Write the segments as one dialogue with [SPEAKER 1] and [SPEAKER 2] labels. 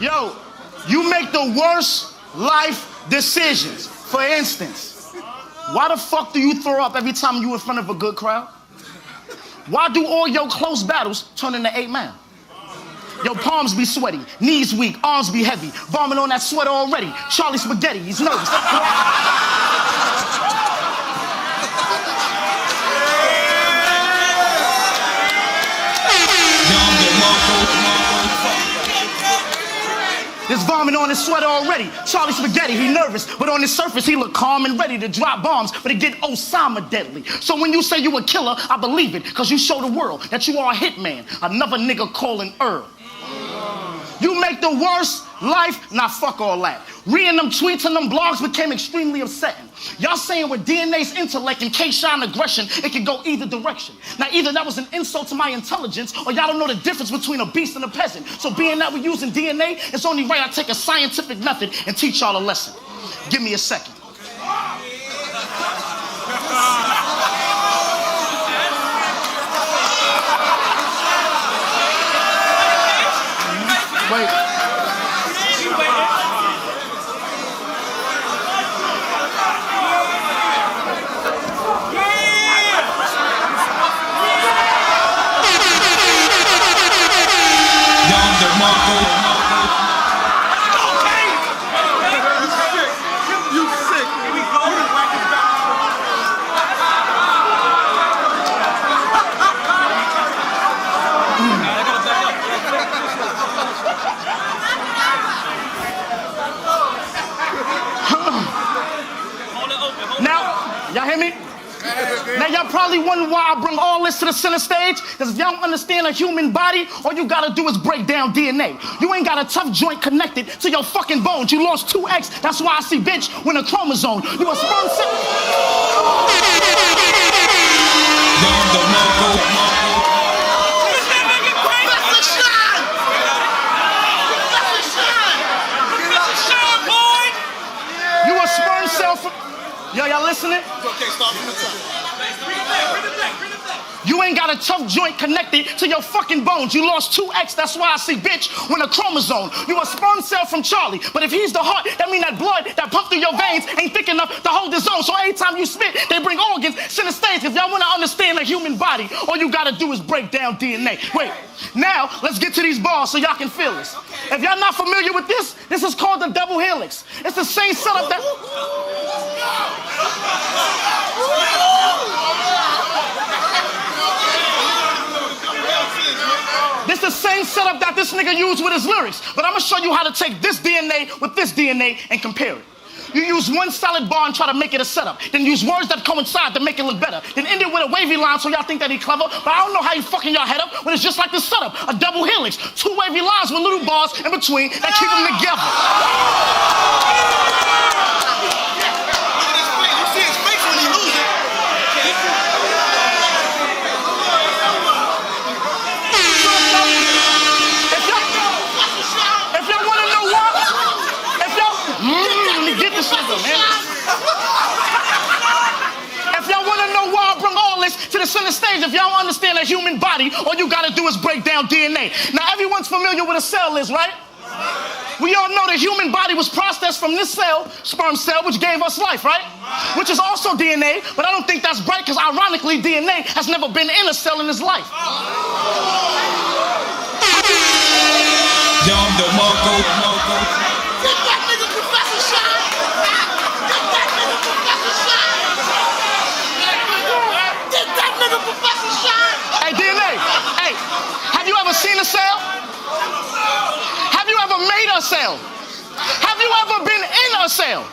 [SPEAKER 1] Yo, you make the worst life decisions. For instance, why the fuck do you throw up every time you in front of a good crowd? Why do all your close battles turn into 8 Mile? Your palms be sweaty, knees weak, arms be heavy, vomit on that sweater already. Charlie Spaghetti, he's nervous. There's vomit on his sweater already. Charlie Spaghetti, he nervous, but on the surface he look calm and ready to drop bombs, but it get Osama deadly. So when you say you a killer, I believe it, cause you show the world that you are a hitman, another nigga calling Earl. You make the worst life, nah, fuck all that. Reading them tweets and them blogs became extremely upsetting. Y'all saying with DNA's intellect and K-Shine aggression, it could go either direction. Now, either that was an insult to my intelligence, or y'all don't know the difference between a beast and a peasant. So being that we're using DNA, it's only right I take a scientific method and teach y'all a lesson. Give me a second. Wait. Y'all hear me? Now y'all probably wondering why I bring all this to the center stage, because if y'all don't understand a human body, all you gotta do is break down DNA. You ain't got a tough joint connected to your fucking bones. You lost 2 X, that's why I see bitch when a chromosome. You a sperm cell. You a sperm cell from... Yo, y'all listening?
[SPEAKER 2] Okay, start from the top.
[SPEAKER 1] You ain't got a tough joint connected to your fucking bones. You lost 2 X, that's why I see bitch when a chromosome. You a sperm cell from Charlie, but if he's the heart, that mean that blood that pump through your veins ain't thick enough to hold his own. So every time you spit, they bring organs, center stage. If y'all wanna understand the human body, all you gotta do is break down DNA. Wait, now let's get to these bars so y'all can feel this. If y'all not familiar with this, this is called the double helix. It's the same setup that... This is the same setup that this nigga used with his lyrics, but I'm gonna show you how to take this DNA with this DNA and compare it. You use one solid bar and try to make it a setup, then use words that coincide to make it look better, then end it with a wavy line so y'all think that he clever, but I don't know how you fucking y'all head up when it's just like this setup, a double helix, 2 wavy lines with little bars in between that keep them together. If y'all want to know why I bring all this to the center stage, if y'all don't understand a human body, all you got to do is break down DNA. Now, everyone's familiar with a cell is, right? We all know the human body was processed from this cell, sperm cell, which gave us life, right? Which is also DNA, but I don't think that's right because ironically, DNA has never been in a cell in his life. Hey, DNA, hey, have you ever seen a cell? Have you ever made a cell? Have you ever been in a cell?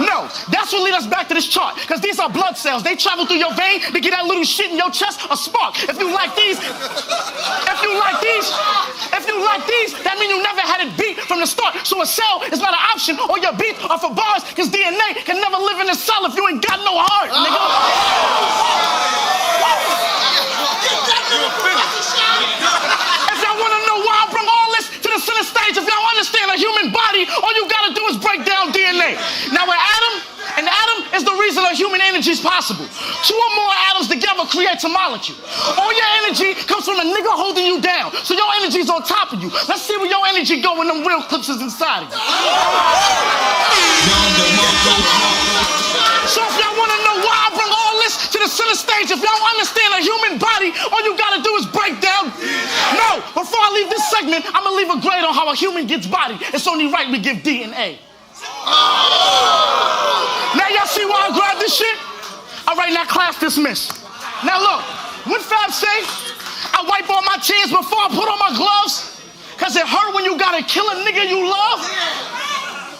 [SPEAKER 1] No. That's what leads us back to this chart, because these are blood cells. They travel through your vein to get that little shit in your chest a spark. If you like these, that means you never had it beat from the start. So a cell is not an option, or your beats are for bars, because DNA can never live in a cell if you ain't got no heart, nigga. If y'all want to know why I bring all this to the center stage, if y'all understand a human body, all you gotta do is break down DNA. Now with Adam is the reason a human energy is possible. 2 or more atoms together creates a molecule. All your energy comes from a nigga holding you down. So your energy's on top of you. Let's see where your energy go when them real clips is inside of you. So if y'all want to know why I bring all this to the center stage, if y'all understand a human body, all you got to do is break down. No, before I leave this segment, I'm going to leave a grade on how a human gets body. It's only right we give DNA. Now y'all see why I grabbed this shit? All right, now class dismissed. Now look, what Fab say? I wipe all my tears before I put on my gloves? Cause it hurt when you gotta kill a nigga you love?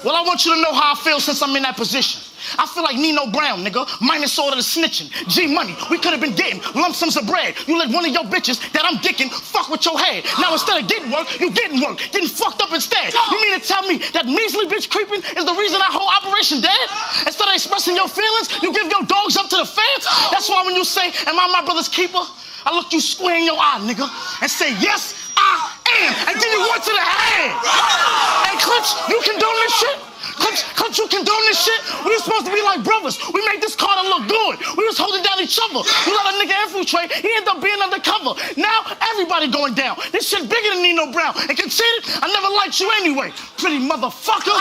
[SPEAKER 1] Well, I want you to know how I feel since I'm in that position. I feel like Nino Brown, nigga, minus all of the snitching. G-Money, we could have been getting lump sums of bread. You let one of your bitches that I'm dicking fuck with your head. Now instead of getting work, you getting work, getting fucked up instead. You mean to tell me that measly bitch creeping is the reason that whole operation dead? Instead of expressing your feelings, you give your dogs up to the fans? That's why when you say, am I my brother's keeper? I look you square in your eye, nigga, and say, yes, I am. And give you one to the head. Hey, Clutch, you condone this shit? Clutch, you condone this shit? We were supposed to be like brothers. We made this Carter look good. We was holding down each other. You let a nigga infiltrate, he ended up being undercover. Now, everybody going down. This shit bigger than Nino Brown. And consider, I never liked you anyway, pretty motherfucker.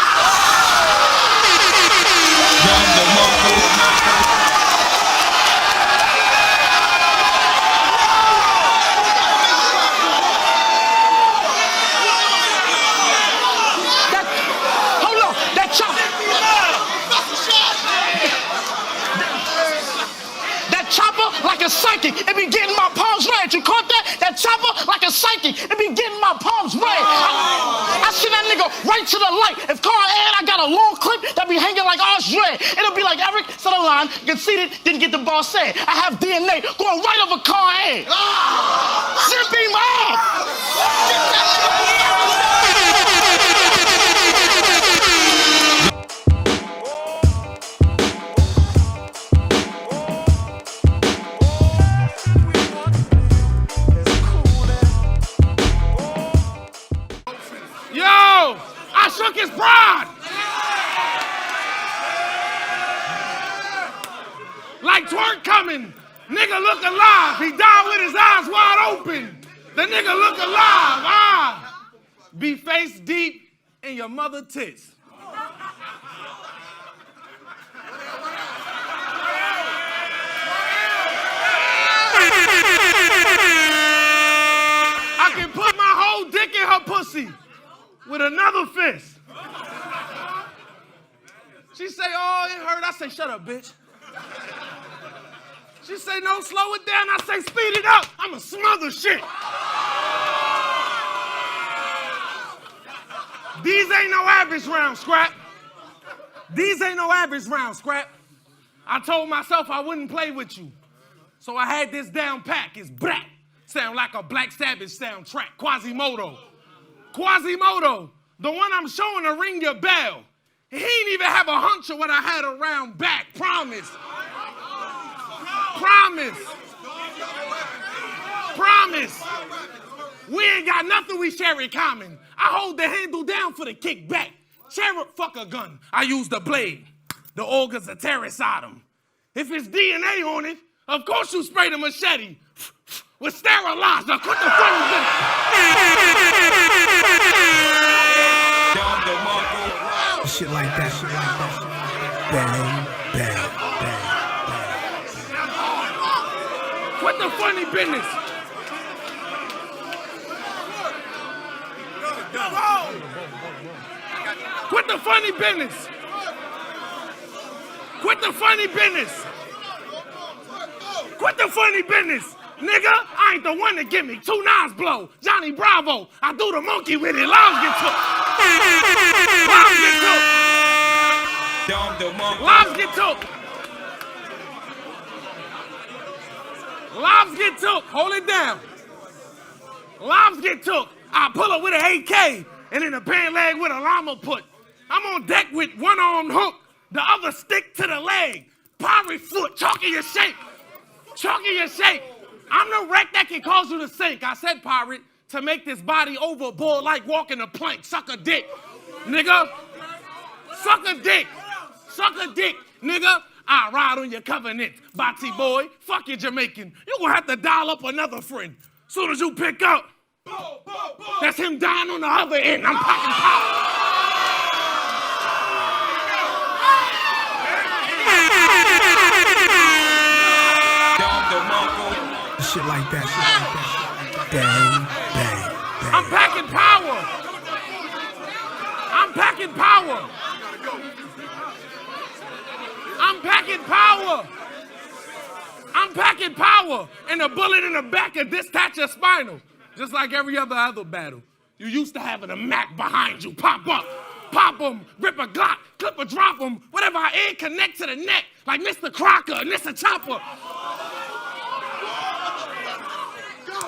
[SPEAKER 1] Like a psychic, it be getting my palms red. You caught that? That chopper, like a psychic, it be getting my palms red. I send that nigga right to the light. If Carl and I got a long clip that be hanging like ours red, it'll be like Eric said a line, conceded, didn't get the ball said. I have DNA going right over Carl head. Zip him off.
[SPEAKER 2] I shook his pride. Like twerk coming. Nigga look alive. He died with his eyes wide open. The nigga look alive. Be face deep in your mother tits. I can put my whole dick in her pussy with another fist. She say, oh, it hurt. I say, shut up, bitch. She say, no, slow it down. I say, speed it up. I'ma smother shit. These ain't no average round, Scrap. These ain't no average round, Scrap. I told myself I wouldn't play with you. So I had this down pack. It's black. Sound like a Black Sabbath soundtrack. Quasimodo. Quasimodo, the one I'm showing to ring your bell. He ain't even have a hunch of what I had around back. Promise. Promise. Promise. We ain't got nothing we share in common. I hold the handle down for the kickback. Sheriff, fuck a gun. I use the blade. The organs of terracidum. If it's DNA on it, of course you spray the machete with sterilizer. Quit the funny thing.
[SPEAKER 3] Shit like that, shit like that. Bang, bang, bang, bang.
[SPEAKER 2] Quit the funny business. Quit the funny business. Quit the funny business. Quit the funny business. Nigga, I ain't the one to give me 2 nines blow. Johnny Bravo, I do the monkey with it. Lives get took. Lives get took. Lives get took. Hold it down. Lives get took. I pull up with an AK and in a pant leg with a llama put. I'm on deck with one arm hook, the other stick to the leg. Pirate foot, chalk in your shape. Chalk in your shape. I'm the wreck that can cause you to sink. I said pirate to make this body overboard like walking a plank. Suck a dick, nigga. Suck a dick. Suck a dick, nigga. I ride on your covenant. Bati boy, fuck you Jamaican. You gonna have to dial up another friend. Soon as you pick up, that's him dying on the other end. I'm packing power.
[SPEAKER 3] Shit like that. Bang, bang, bang.
[SPEAKER 2] I'm packing power. I'm packing power. I'm packing power. I'm packing power. And a bullet in the back will detach your spinal. Just like every other battle. You used to having a Mac behind you. Pop up, pop them, rip a Glock, clip or drop them. Whatever I add, connect to the neck. Like Mr. Crocker and Mr. Chopper.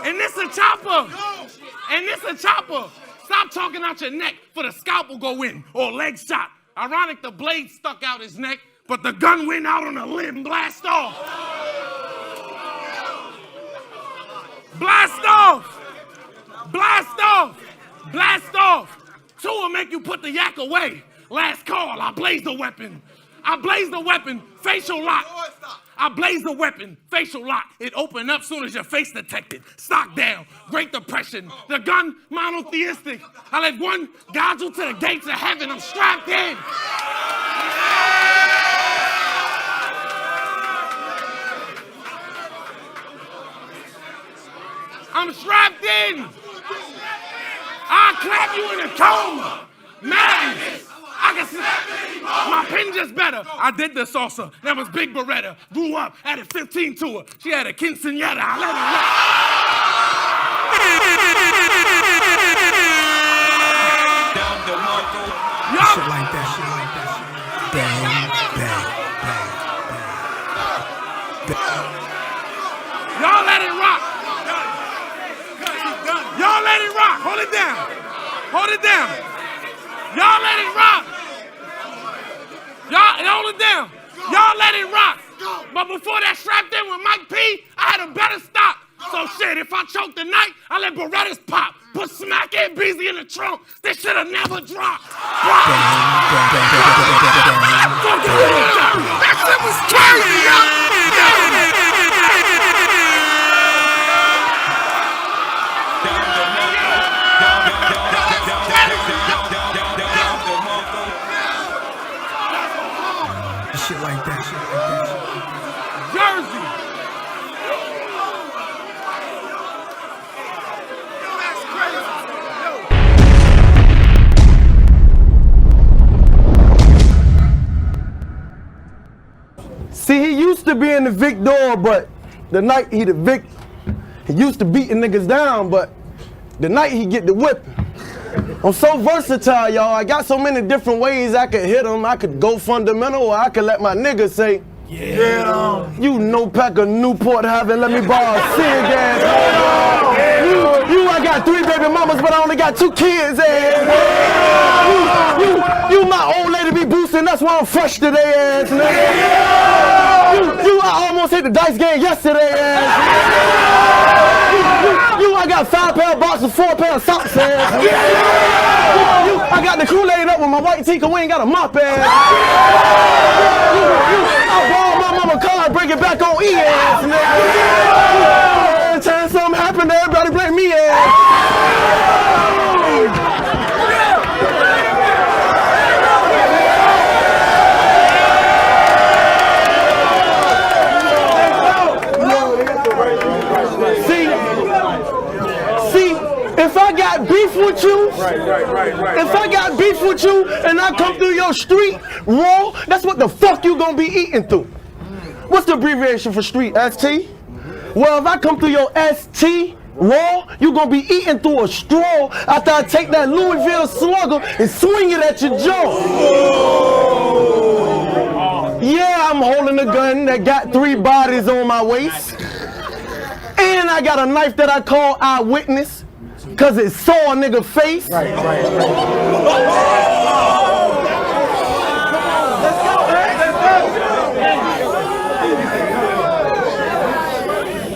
[SPEAKER 2] And this a chopper. And this a chopper. Stop talking out your neck for the scalpel go in or leg shot. Ironic, the blade stuck out his neck, but the gun went out on a limb. Blast off. Blast off. Blast off. Blast off. Two will make you put the yak away. Last call. I blaze the weapon. I blaze the weapon. Facial lock. I blaze the weapon, facial lock. It opened up soon as your face detected. Stock down, Great Depression. The gun, monotheistic. I let one guide you to the gates of heaven. I'm strapped in. I'm strapped in. I'll clap you in a coma. Madness. I can see my pen just better. I did the salsa. That was Big Beretta. Grew up, added 15 to her. She had a quinceañera. I let her rock.
[SPEAKER 3] Shit like that. Bang, bang, bang, bang.
[SPEAKER 2] Y'all let it rock. Y'all let it rock. Hold it down. Hold it down. Y'all let it rock. Y'all hold it down. Y'all let it rock. But before that strapped in with Mike P, I had a better stop. So shit, if I choke tonight, I let Berettas pop. Put Smack and Beezy in the trunk. This shit'll never drop. That shit was crazy, yo.
[SPEAKER 3] Shit like that.
[SPEAKER 2] Jersey.
[SPEAKER 4] See, he used to be in the Victor, but the night he the victim. He used to beating niggas down, but the night he get the whipping. I'm so versatile, y'all. I got so many different ways I could hit him. I could go fundamental, or I could let my niggas say, yeah. You no pack of Newport having, let me borrow a cig ass. I got 3 baby mamas, but I only got 2 kids, ass. You my old lady be boosting, that's why I'm fresh today, ass, nigga. I almost hit the dice game yesterday, ass. I got 5 pair of boxes, 4 pair of socks, ass. I got the Kool-Aid up with my white tee, cause we ain't got a mop, ass. I borrowed my mama car and bring it back on E, ass, nigga. Time something happened, everybody blame me, ass. If I got beef with you, if I got beef with you and I come through your street raw, that's what the fuck you gonna be eating through. What's the abbreviation for street? ST? Well, if I come through your ST raw, you gonna be eating through a straw after I take that Louisville Slugger and swing it at your jaw. Yeah, I'm holding a gun that got 3 bodies on my waist. And I got a knife that I call Eyewitness. Cause it saw a nigga face. Right.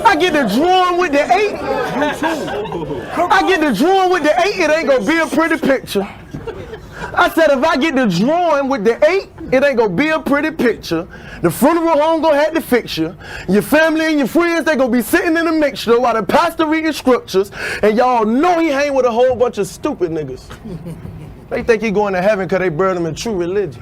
[SPEAKER 4] I get the drawing with the 8. I get the drawing with the 8, it ain't gonna be a pretty picture. I said if I get the drawing with the 8, it ain't gonna be a pretty picture. The funeral home gonna have to fix you. Your family and your friends, they gonna be sitting in a mixture while the pastor reading scriptures, and y'all know he hang with a whole bunch of stupid niggas. They think he going to heaven because they buried him in true religion.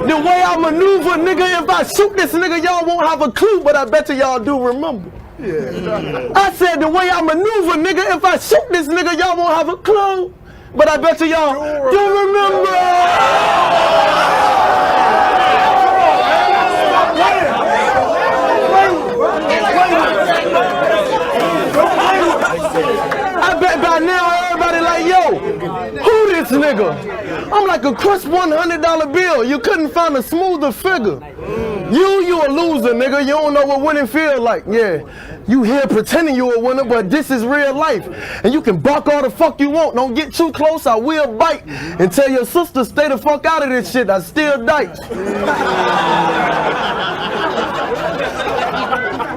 [SPEAKER 4] The way I maneuver, nigga, if I shoot this nigga, y'all won't have a clue, but I bet you y'all do remember. Yeah. I said the way I maneuver, nigga, if I shoot this nigga, y'all won't have a clue, but I bet you y'all do remember. I bet by now everybody like, yo, who this nigga? I'm like a crushed $100 bill. You couldn't find a smoother figure. You a loser, nigga. You don't know what winning feel like. Yeah, you here pretending you a winner, but this is real life. And you can bark all the fuck you want. Don't get too close, I will bite. And tell your sister, stay the fuck out of this shit. I still dice.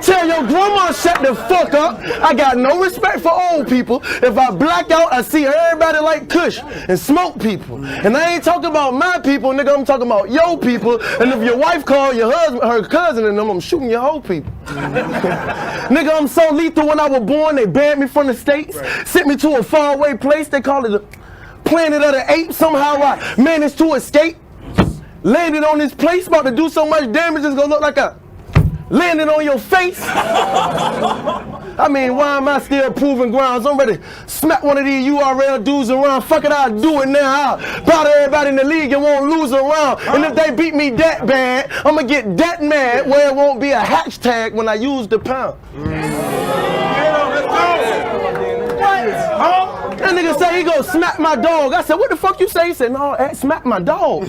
[SPEAKER 4] Tell your grandma shut the fuck up. I got no respect for old people. If I black out, I see everybody like Kush and smoke people. And I ain't talking about my people, nigga. I'm talking about your people. And if your wife call your husband, her cousin, and them, I'm shooting your whole people. Nigga, I'm so lethal. When I was born, they banned me from the States, sent me to a faraway place. They call it the Planet of the Apes. Somehow I managed to escape. Landed on this place, about to do so much damage, it's gonna look like I landed on your face. I mean, why am I still proving grounds? I'm ready to smack one of these URL dudes around. Fuck it, I'll do it now. I'll bow to everybody in the league and won't lose a round. And if they beat me that bad, I'm gonna get that mad where it won't be a hashtag when I use the pound. That nigga say he gonna smack my dog. I said, what the fuck you say? He said, no, smack my dog.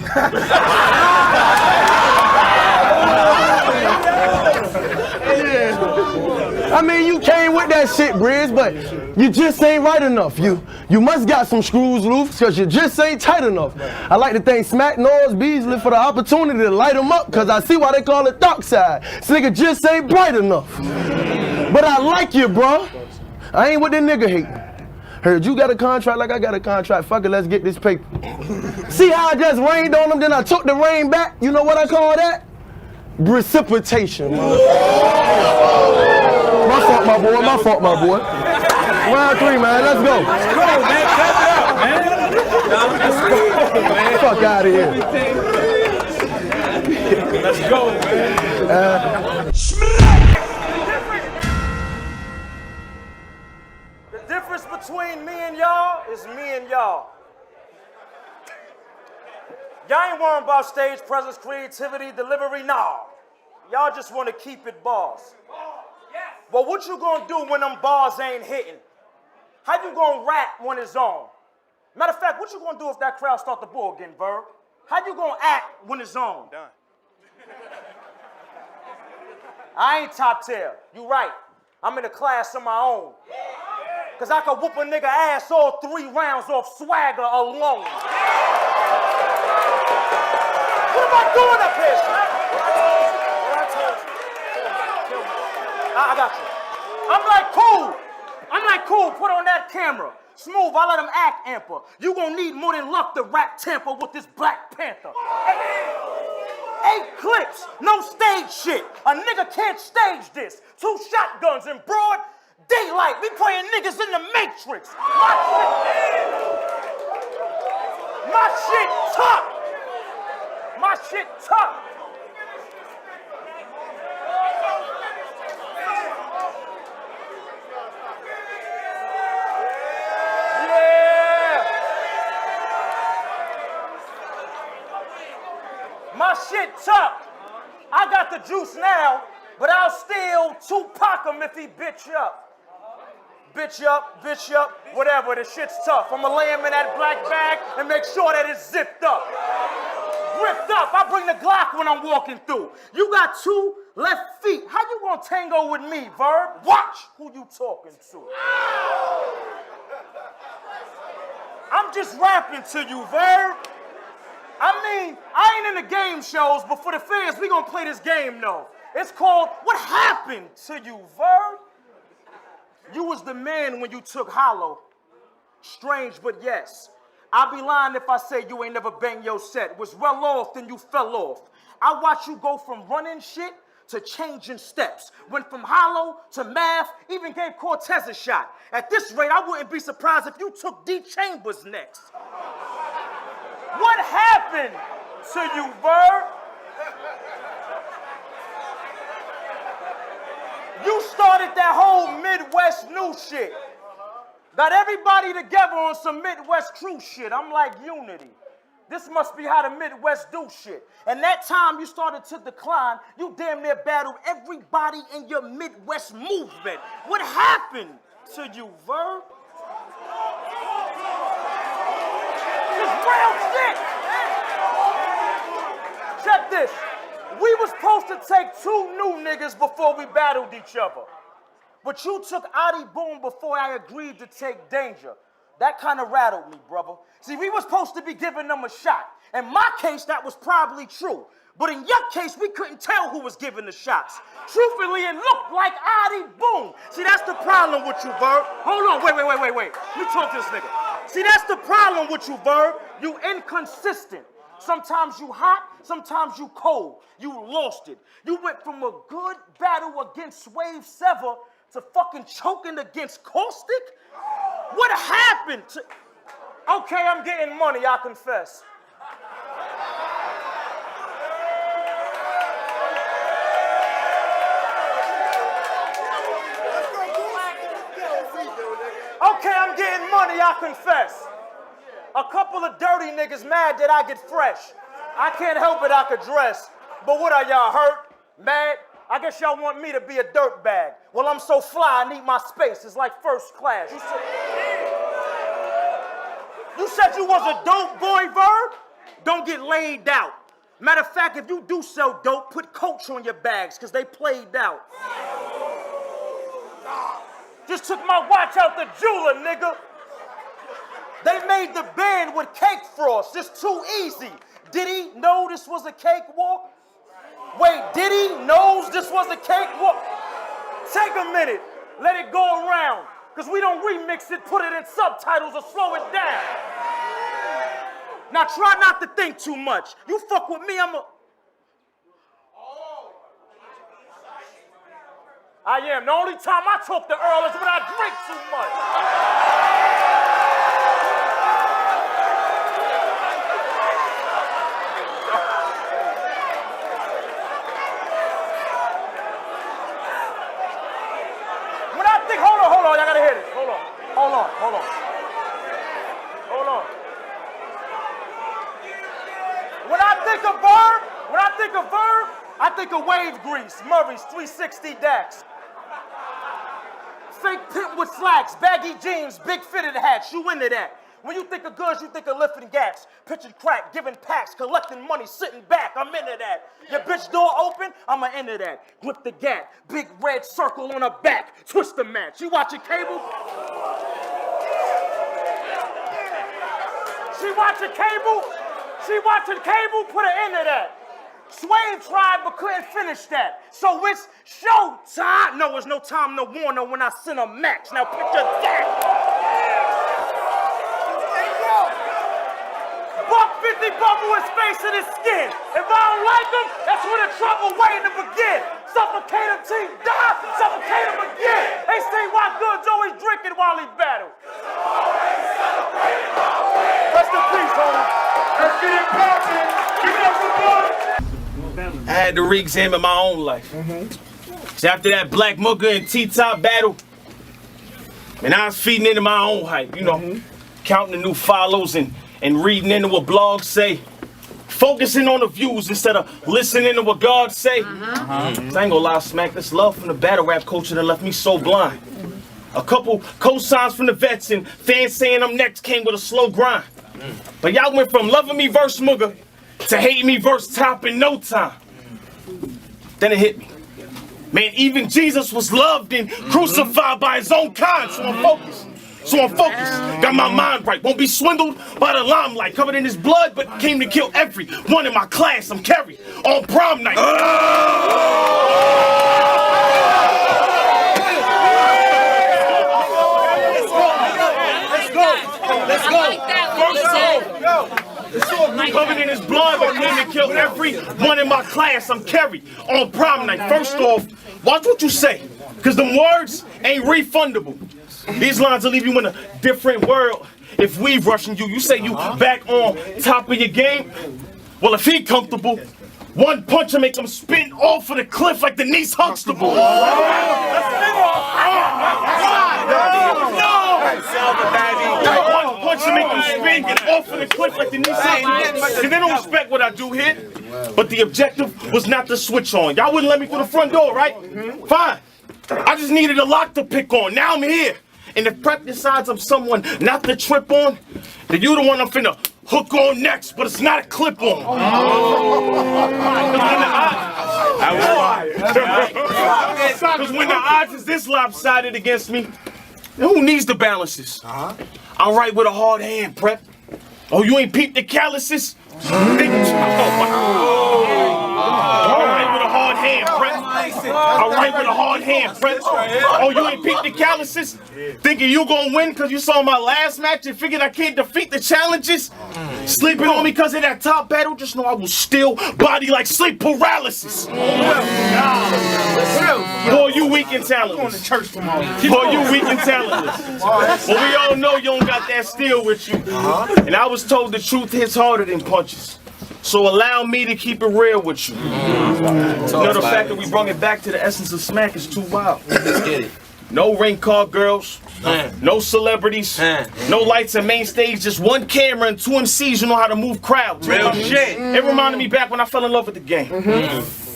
[SPEAKER 4] I mean, you came with that shit, Briz, but you just ain't right enough. You must got some screws loose, because you just ain't tight enough. I like to thank Smack Noise Beasley for the opportunity to light them up, because I see why they call it dark side. This nigga just ain't bright enough. But I like you, bro. I ain't with the nigga hating. Heard you got a contract like I got a contract. Fuck it, let's get this paper. See how I just rained on them, then I took the rain back? You know what I call that? Precipitation, man. My fault, my boy. My fault, my boy. Round 3, man. Let's go. Let's go, man. Cut it out, man. Fuck out of here. Let's go, man.
[SPEAKER 5] The difference between me and y'all is me and y'all. Y'all ain't worrying about stage presence, creativity, delivery, nah. Y'all just want to keep it bars. But what you gonna do when them bars ain't hitting? How you gonna rap when it's on? Matter of fact, what you gonna do if that crowd start the bull again, Verb? How you gonna act when it's on? Done. I ain't top tier. You right. I'm in a class of my own. Cause I could whoop a nigga ass all 3 rounds off swagger alone. What am I doing up here? I got you. I'm like, cool, put on that camera. Smooth, I let him act amper. You gonna need more than luck to rap Tampa with this Black Panther. 8 clips, no stage shit. A nigga can't stage this. 2 shotguns in broad daylight. We playing niggas in the Matrix. My shit tough. My shit tough. Yeah. My shit tough. I got the juice now, but I'll still Tupac him if he bitch up. Bitch up, whatever, the shit's tough. I'ma lay him in that black bag and make sure that it's zipped up. Ripped up, I bring the Glock when I'm walking through. You got 2 left feet, how you gonna tango with me, Verb? Watch who you talking to. I'm just rapping to you, Verb. I mean, I ain't in the game shows, but for the fans, we gonna play this game though. It's called What Happened to You, Verb? You was the man when you took Hollow. Strange, but yes. I'd be lying if I say you ain't never banged your set. Was well off, then you fell off. I watch you go from running shit to changing steps. Went from Hollow to Math, even gave Cortez a shot. At this rate, I wouldn't be surprised if you took D Chambers next. What happened to you, Verb? You started that whole Midwest new shit. Got everybody together on some Midwest crew shit. I'm like, unity. This must be how the Midwest do shit. And that time you started to decline, you damn near battled everybody in your Midwest movement. What happened to you, Verb? Just real shit. Check this. We was supposed to take 2 new niggas before we battled each other. But you took Adi Boom before I agreed to take Danger. That kind of rattled me, brother. See, we were supposed to be giving them a shot. In my case, that was probably true. But in your case, we couldn't tell who was giving the shots. Truthfully, it looked like Adi Boom. See, that's the problem with you, Verb. Hold on, wait. Let me talk to this nigga. See, that's the problem with you, Verb. You inconsistent. Sometimes you hot, sometimes you cold. You lost it. You went from a good battle against Wave Sever to fucking choking against Caustic? What happened to... Okay, I'm getting money, I confess. Okay, I'm getting money, I confess. A couple of dirty niggas mad that I get fresh. I can't help it, I could dress. But what are y'all, hurt? Mad? I guess y'all want me to be a dirtbag. Well, I'm so fly, I need my space. It's like first class. You said you was a dope boy, Verb? Don't get laid out. Matter of fact, if you do sell dope, put Coach on your bags, because they played out. Just took my watch out the jeweler, nigga. They made the band with cake frost. It's too easy. Did he know this was a cakewalk? Wait, did he knows this was a cakewalk? Take a minute. Let it go around. Because we don't remix it, put it in subtitles, or slow it down. Now try not to think too much. You fuck with me, I am. The only time I talk to Earl is when I drink too much. When I think, hold on, y'all gotta hear this. Hold on. When I think of Verb, I think of Wave Grease, Murray's 360 Dax. Fake pimp with slacks, baggy jeans, big fitted hats, you into that. When you think of goods, you think of lifting gas, pitching crack, giving packs, collecting money, sitting back, I'm into that. Your bitch door open, I'm into that. Grip the gap, big red circle on her back, twist the match. You watching cable? She watching cable, put her into that. Swain tried but couldn't finish that. So it's show time. No, there's no time, no warner when I send a max. Now picture that. $150 bubble his face and his skin. If I don't like him, that's when the trouble waiting to begin. Suffocate him till he die, suffocate him again. They say why Good's always drinking while he battle. Rest in peace, homie. Let's get it poppin'. Give it up for Bud.
[SPEAKER 2] I had to re-examine my own life. So after that Black Mooka and T-Top battle, and I was feeding into my own hype, you know, counting the new follows and reading into what blogs say, focusing on the views instead of listening to what God say. So I ain't gonna lie, Smack, this love from the battle rap culture that left me so blind. A couple cosigns from the vets and fans saying I'm next came with a slow grind. But y'all went from loving me verse Mooga to hating me verse Top in no time. Then it hit me. Man, even Jesus was loved and crucified by his own kind, so I'm focused. Got my mind right. Won't be swindled by the limelight. Covered in his blood, but came to kill every one in my class. I'm carried on prom night.
[SPEAKER 6] covered in his blood, but came to kill everyone in my class. I'm Kerry on prom night. First off, watch what you say, because them words ain't refundable. These lines will leave you in a different world. If we rushing you, you say you back on top of your game. Well, if he comfortable, one punch will make him spin off of the cliff like Denise Huxtable. One punch will make him spin off of the cliff like Denise Huxtable. Because they don't respect what I do here. But the objective was not to switch on. Y'all wouldn't let me through the front door, right? Fine. I just needed a lock to pick on. Now I'm here. And if Prep decides I'm someone not to trip on, then you the one I'm finna hook on next, but it's not a clip on. Because when the odds is this lopsided against me, then who needs the balances? I'll write with a hard hand, Prep. Oh, you ain't peeped the calluses? I'll write with a hard hand, Prep. I'll write with a hard hand, Prep. Oh, you ain't peeped the calluses? Thinking you gonna win because you saw my last match and figured I can't defeat the challenges? Sleeping on me because of that top battle? Just know I will still body like sleep paralysis. Boy, you weak and talentless. Boy, you weak and talentless. But we all know you don't got that steel with you. And I was told the truth hits harder than punches. So allow me to keep it real with you. You know, the fact that we brought it back to the essence of smack is too wild. Let's get it. No ring card girls, no celebrities, no lights and main stage, just one camera and two MCs who know how to move crowds. Real shit. It reminded me back when I fell in love with the game.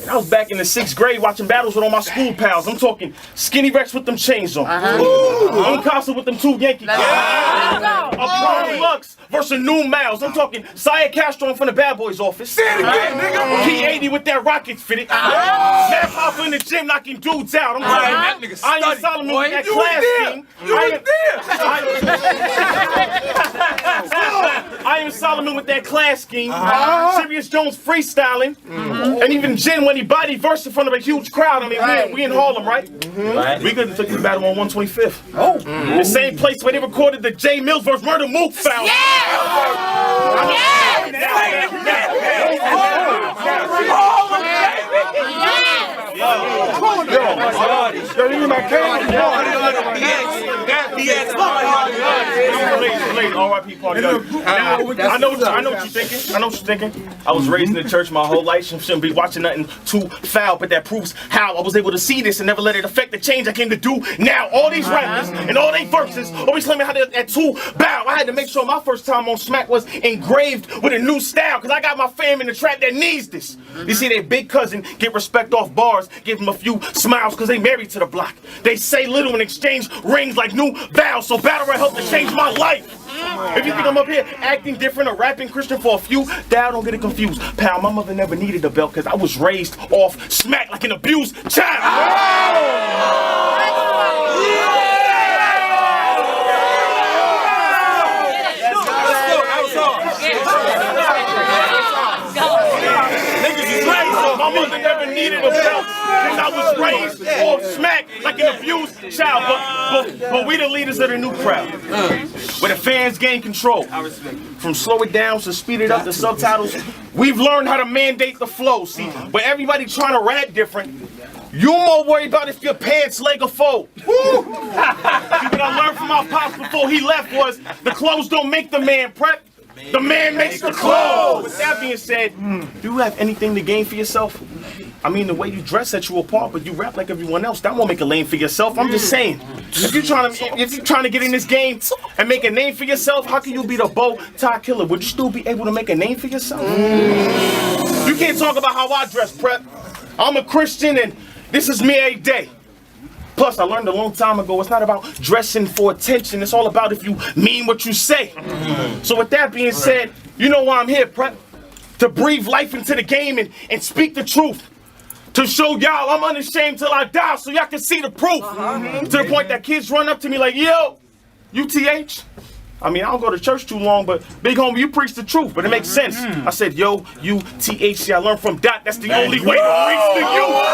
[SPEAKER 6] I was back in the 6th grade watching battles with all my school pals. I'm talking Skinny Rex with them chains on. Uncasa with them 2 Yankee guys. Apollo Lux versus New Miles. I'm talking Saya Castro from the Bad Boys office. Say it again, nigga. P80 with that rocket fitted. Snap Papa in the gym knocking dudes out. I'm talking Iron Solomon with that class team. Iron Solomon with that class scheme. Sirius Jones freestyling. And even Jen when he body verse in front of a huge crowd. I mean, we in Harlem, right? We could have took the battle on 125th. The same place where they recorded the J Mills vs. Murder Mook foul. R.I.P. Party. I know what you're thinking. I know what you're thinking. I was raised in the church my whole life. Shouldn't be watching nothing too foul, but that proves how I was able to see this and never let it affect the change I came to do now. All these rappers and all they verses always claiming how they at 2 bow. I had to make sure my first time on Smack was engraved with a new style, because I got my fam in the trap that needs this. You see, their big cousin get respect off bars, give them a few smiles because they married to the block. They say little and exchange rings like new vows, so battle rap helped to change my life. If you think I'm up here acting different or rapping Christian for a few, Dad, don't get it confused. Pal, my mother never needed a belt because I was raised off Smack like an abused child. My mother never needed a belt because I was raised off Smack like an abused child. But we the leaders of the new crowd, where the fans gain control. From slow it down to speed it up to subtitles, we've learned how to mandate the flow. See, where everybody trying to rap different, you more worried about if your pants leg or fold. See, what I learned from my pops before he left was the clothes don't make the man, Prep. The man makes the clothes. With that being said, do you have anything to gain for yourself? I mean, the way you dress sets you apart, but you rap like everyone else. That won't make a lane for yourself. I'm just saying, if you're trying to get in this game and make a name for yourself, how can you be the bow tie killer? Would you still be able to make a name for yourself? You can't talk about how I dress, Prep. I'm a Christian, and this is me every day. Plus, I learned a long time ago, it's not about dressing for attention. It's all about if you mean what you say. So with that being said, you know why I'm here, Prep? To breathe life into the game and speak the truth. To show y'all I'm unashamed till I die so y'all can see the proof. To the point that kids run up to me like, yo, UTH? I mean, I don't go to church too long, but big homie, you preach the truth, but it makes sense. I said, yo, UTH, I learned from Dot, that's the only way to reach the youth.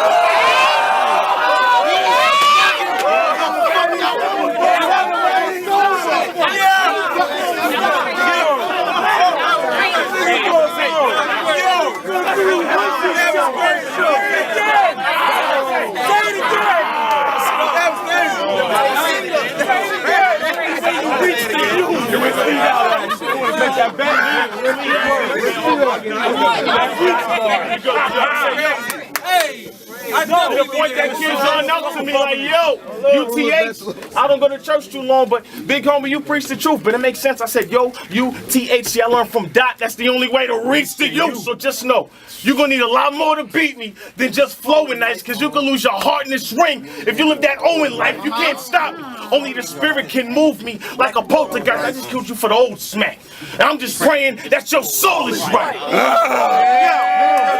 [SPEAKER 6] I know. Point that kid's on out to me like, yo, UTH. I don't go to church too long, but big homie, you preach the truth. But it makes sense. I said, yo, UTH. See, I learned from Dot. That's the only way to reach the youth. So just know, you're gonna need a lot more to beat me than just flowing nice, because you can lose your heart in this ring. If you live that Owen life, you can't stop. Only the spirit can move me like a poltergeist. I just killed you for the old smack. And I'm just praying that your soul is right.
[SPEAKER 5] Yo,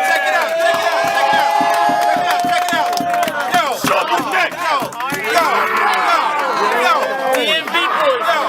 [SPEAKER 5] check